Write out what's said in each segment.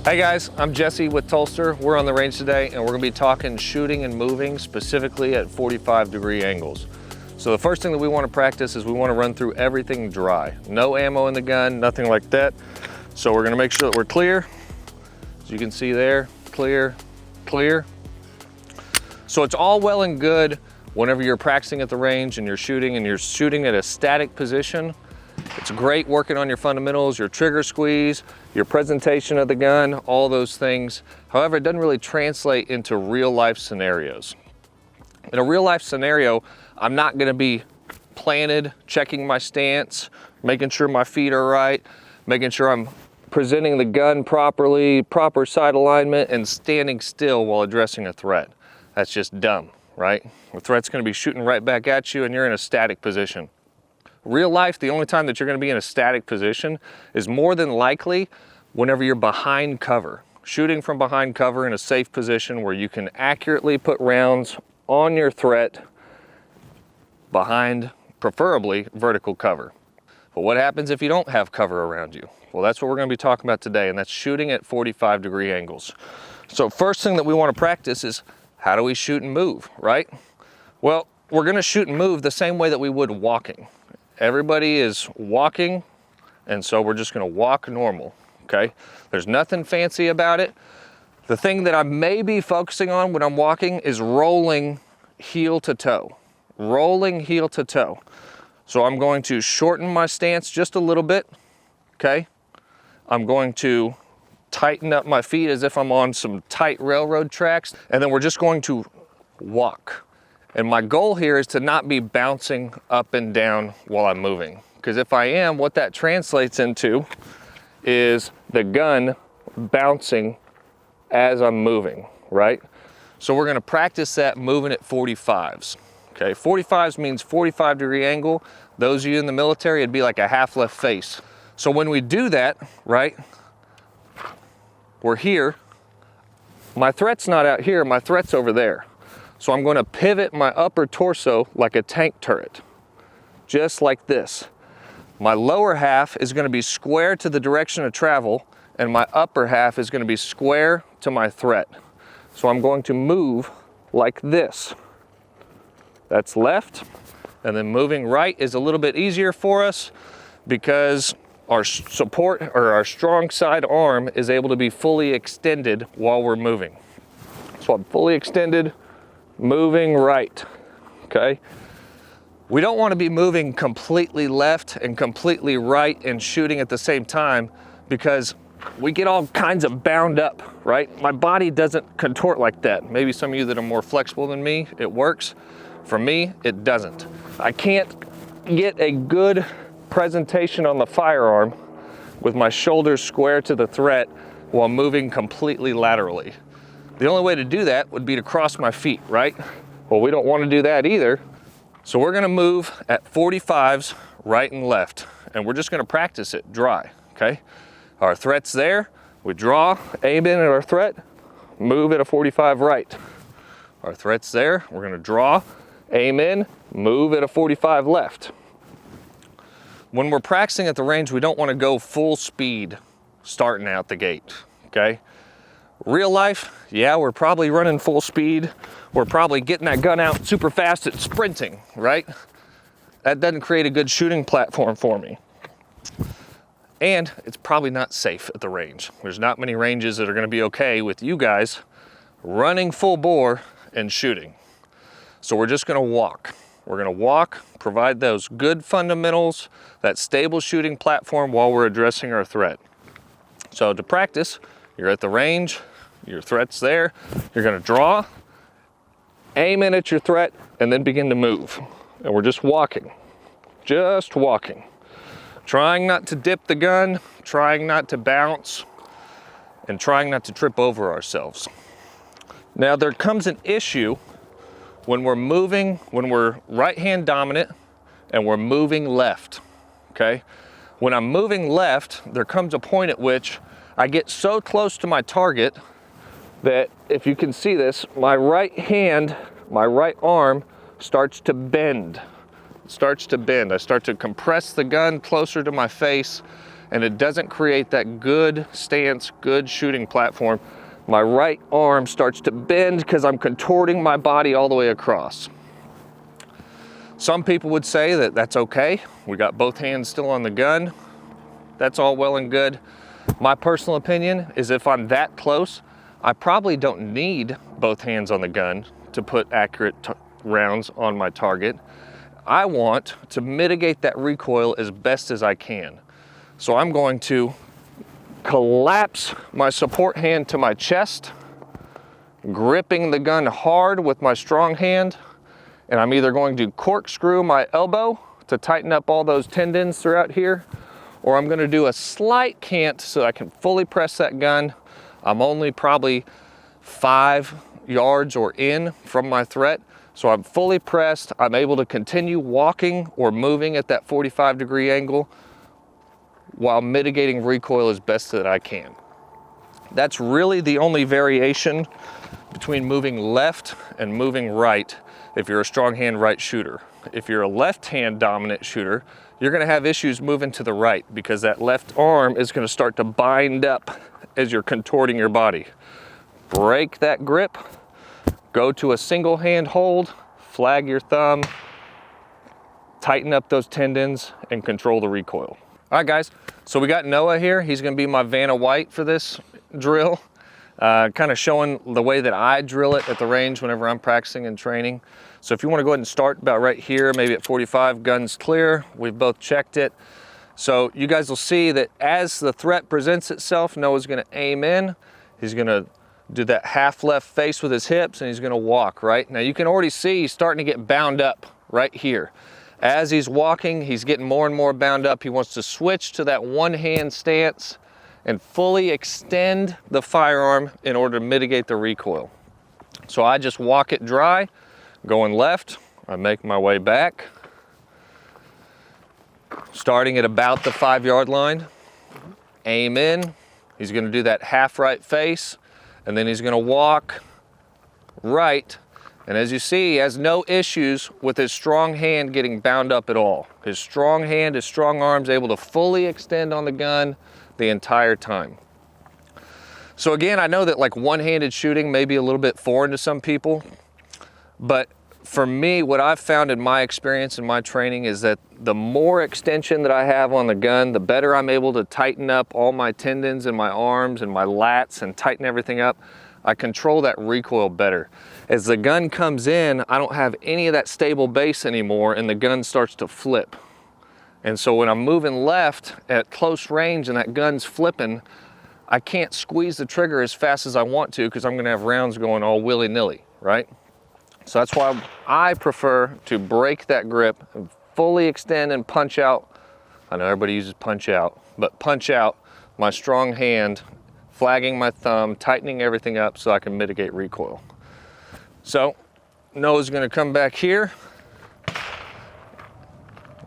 Hey guys, I'm Jesse with Tulster. We're on the range today and we're gonna be talking shooting and moving specifically at 45-degree angles. So the first thing that we wanna practice is we wanna run through everything dry. No ammo in the gun, nothing like that. So we're gonna make sure that we're clear. As you can see there, clear, clear. So it's all well and good whenever you're practicing at the range and you're shooting at a static position. It's great working on your fundamentals, your trigger squeeze, your presentation of the gun, all those things. However, it doesn't really translate into real life scenarios. In a real life scenario, I'm not gonna be planted, checking my stance, making sure my feet are right, making sure I'm presenting the gun properly, proper sight alignment, and standing still while addressing a threat. That's just dumb, right? The threat's gonna be shooting right back at you and you're in a static position. Real life, the only time that you're gonna be in a static position is more than likely whenever you're behind cover. Shooting from behind cover in a safe position where you can accurately put rounds on your threat behind, preferably, vertical cover. But what happens if you don't have cover around you? Well, that's what we're gonna be talking about today, and that's shooting at 45-degree angles. So first thing that we wanna practice is how do we shoot and move, right? Well, we're gonna shoot and move the same way that we would walking. Everybody is walking, and so we're just gonna walk normal, okay? There's nothing fancy about it. The thing that I may be focusing on when I'm walking is rolling heel to toe. Rolling heel to toe. So I'm going to shorten my stance just a little bit, okay? I'm going to tighten up my feet as if I'm on some tight railroad tracks, and then we're just going to walk. And my goal here is to not be bouncing up and down while I'm moving. Because if I am, what that translates into is the gun bouncing as I'm moving, right? So we're gonna practice that moving at 45s. Okay, 45s means 45-degree angle. Those of you in the military, it'd be like a half left face. So when we do that, right, we're here. My threat's not out here, my threat's over there. So I'm going to pivot my upper torso like a tank turret, just like this. My lower half is going to be square to the direction of travel, and my upper half is going to be square to my threat. So I'm going to move like this. That's left, and then moving right is a little bit easier for us because our support or our strong side arm is able to be fully extended while we're moving. So I'm fully extended, moving right, okay? We don't want to be moving completely left and completely right and shooting at the same time because we get all kinds of bound up, right? My body doesn't contort like that. Maybe some of you that are more flexible than me, it works. For me, it doesn't. I can't get a good presentation on the firearm with my shoulders square to the threat while moving completely laterally. The only way to do that would be to cross my feet, right? Well, we don't want to do that either. So we're gonna move at 45s right and left, and we're just gonna practice it dry, okay? Our threat's there, we draw, aim in at our threat, move at a 45 right. Our threat's there, we're gonna draw, aim in, move at a 45 left. When we're practicing at the range, we don't want to go full speed starting out the gate, okay? Real life, yeah, we're probably running full speed. We're probably getting that gun out super fast at sprinting, right? That doesn't create a good shooting platform for me. And it's probably not safe at the range. There's not many ranges that are gonna be okay with you guys running full bore and shooting. So we're just gonna walk. We're gonna walk, provide those good fundamentals, that stable shooting platform while we're addressing our threat. So to practice, you're at the range, your threat's there, you're gonna draw, aim in at your threat, and then begin to move. And we're just walking, trying not to dip the gun, trying not to bounce, and trying not to trip over ourselves. Now there comes an issue when we're moving, when we're right hand dominant and we're moving left, okay? When I'm moving left, there comes a point at which I get so close to my target that, if you can see this, my right hand, my right arm starts to bend. It starts to bend. I start to compress the gun closer to my face, and it doesn't create that good stance, good shooting platform, my right arm starts to bend because I'm contorting my body all the way across. Some people would say that that's okay. We got both hands still on the gun. That's all well and good. My personal opinion is if I'm that close, I probably don't need both hands on the gun to put accurate rounds on my target. I want to mitigate that recoil as best as I can. So I'm going to collapse my support hand to my chest, gripping the gun hard with my strong hand, and I'm either going to corkscrew my elbow to tighten up all those tendons throughout here, or I'm going to do a slight cant so I can fully press that gun. I'm only probably 5 yards or in from my threat, so I'm fully pressed. I'm able to continue walking or moving at that 45-degree angle while mitigating recoil as best that I can. That's really the only variation between moving left and moving right if you're a strong hand right shooter. If you're a left hand dominant shooter, you're gonna have issues moving to the right because that left arm is gonna start to bind up as you're contorting your body. Break that grip, go to a single hand hold, flag your thumb, tighten up those tendons, and control the recoil. All right, guys, so we got Noah here. He's gonna be my Vanna White for this drill, kind of showing the way that I drill it at the range whenever I'm practicing and training. So if you wanna go ahead and start about right here, maybe at 45, guns clear. We've both checked it. So you guys will see that as the threat presents itself, Noah's gonna aim in. He's gonna do that half left face with his hips, and he's gonna walk, right? Now you can already see he's starting to get bound up right here. As he's walking, he's getting more and more bound up. He wants to switch to that one hand stance and fully extend the firearm in order to mitigate the recoil. So I just walk it dry, going left, I make my way back, starting at about the 5-yard line, aim in. He's gonna do that half right face, and then he's gonna walk right. And as you see, he has no issues with his strong hand getting bound up at all. His strong hand, his strong arm's able to fully extend on the gun the entire time. So again, I know that like one-handed shooting may be a little bit foreign to some people, but for me, what I've found in my experience and my training is that the more extension that I have on the gun, the better I'm able to tighten up all my tendons in my arms and my lats and tighten everything up. I control that recoil better. As the gun comes in, I don't have any of that stable base anymore, and the gun starts to flip. And so when I'm moving left at close range and that gun's flipping, I can't squeeze the trigger as fast as I want to because I'm gonna have rounds going all willy-nilly, right? So that's why I prefer to break that grip and fully extend and punch out. I know everybody uses punch out, but punch out my strong hand, flagging my thumb, tightening everything up so I can mitigate recoil. So Noah's gonna come back here,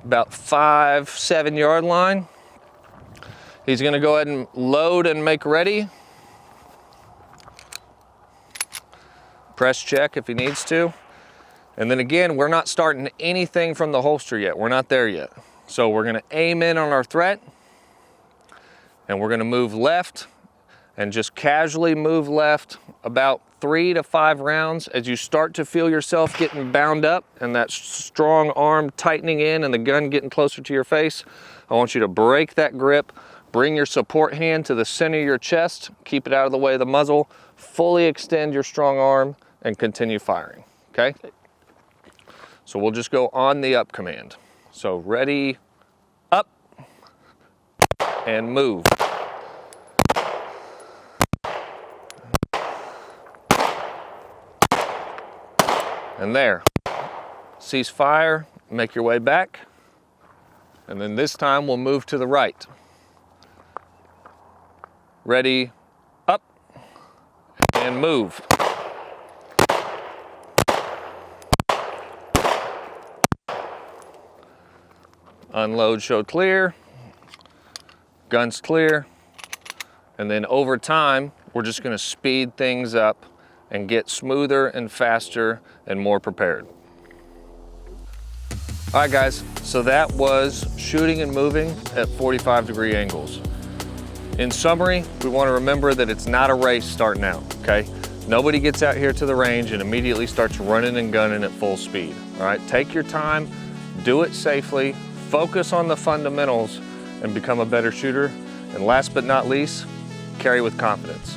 about 5-7 yard line. He's gonna go ahead and load and make ready. Press check if he needs to. And then again, we're not starting anything from the holster yet. We're not there yet. So we're gonna aim in on our threat, and we're gonna move left and just casually move left about 3 to 5 rounds. As you start to feel yourself getting bound up and that strong arm tightening in and the gun getting closer to your face, I want you to break that grip, bring your support hand to the center of your chest, keep it out of the way of the muzzle, fully extend your strong arm, and continue firing, okay? So we'll just go on the up command. So ready, up, and move. And there, cease fire, make your way back, and then this time we'll move to the right. Ready, up, and move. Unload, show clear, guns clear, and then over time, we're just gonna speed things up and get smoother and faster and more prepared. All right guys, so that was shooting and moving at 45-degree angles. In summary, we want to remember that it's not a race starting out, okay? Nobody gets out here to the range and immediately starts running and gunning at full speed, all right? Take your time, do it safely, focus on the fundamentals, and become a better shooter. And last but not least, carry with confidence.